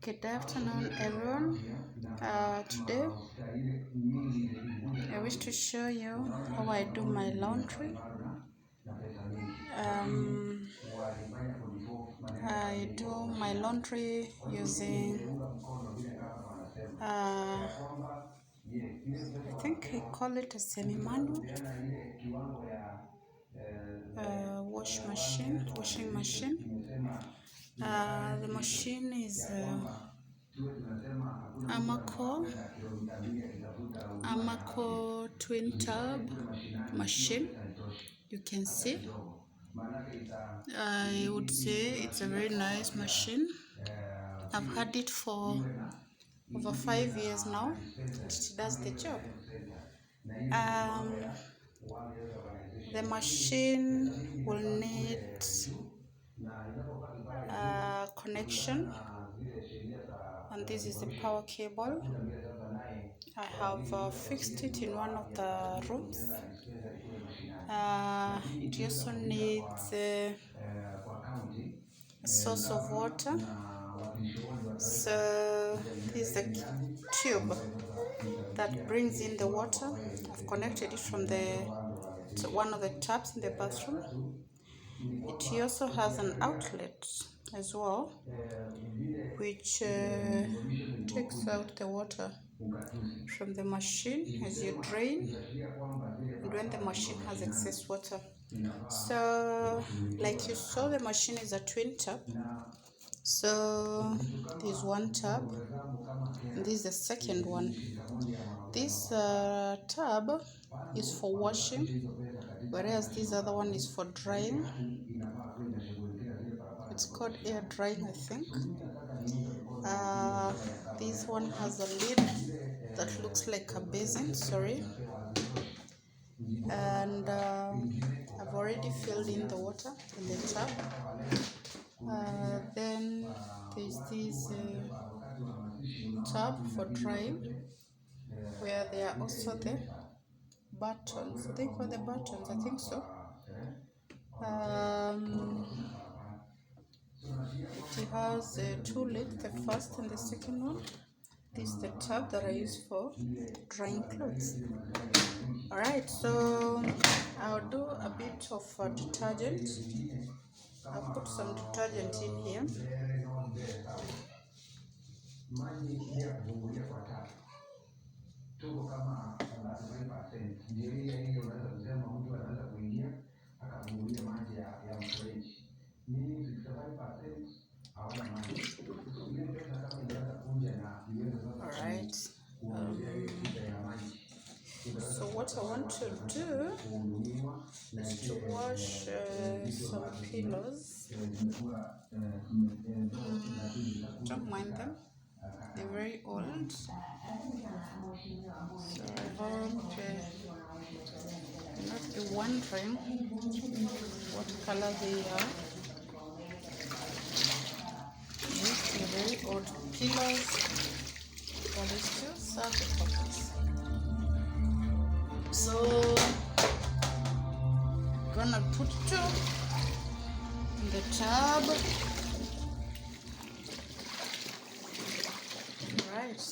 Good afternoon, everyone. Today I wish to show you how I do my laundry. I do my laundry using I think I call it a semi-manual washing machine. The machine is armaco twin tub machine. You can see, I would say it's a very nice machine. I've had it for over 5 years now. It does the job. The machine will need a connection, and this is the power cable. I have fixed it in one of the rooms. It also needs a source of water. So this is the tube that brings in the water. I've connected it from to one of the taps in the bathroom. It also has an outlet as well, which takes out the water from the machine as you drain, and when the machine has excess water. So like you saw, the machine is a twin tap. So there's one tab, and this is the second one. This tab is for washing, whereas this other one is for drying. It's called air drying, I think. This one has a lid that looks like a basin, and I've already filled in the water in the tap. Then there's this tab for drying, where there are also the buttons. They call the buttons, I think so. It has two lids, the first and the second one. This is the tab that I use for drying clothes. Alright, so I'll do a bit of detergent. I'll put some detergent in here. Alright, so what I want to do is to wash some pillows. Don't mind them, they're very old, so I hope you'll not be wondering what color they are. Yes, they're very old pillows, but they still serve the purpose. So I'm gonna put two in the tub. Right.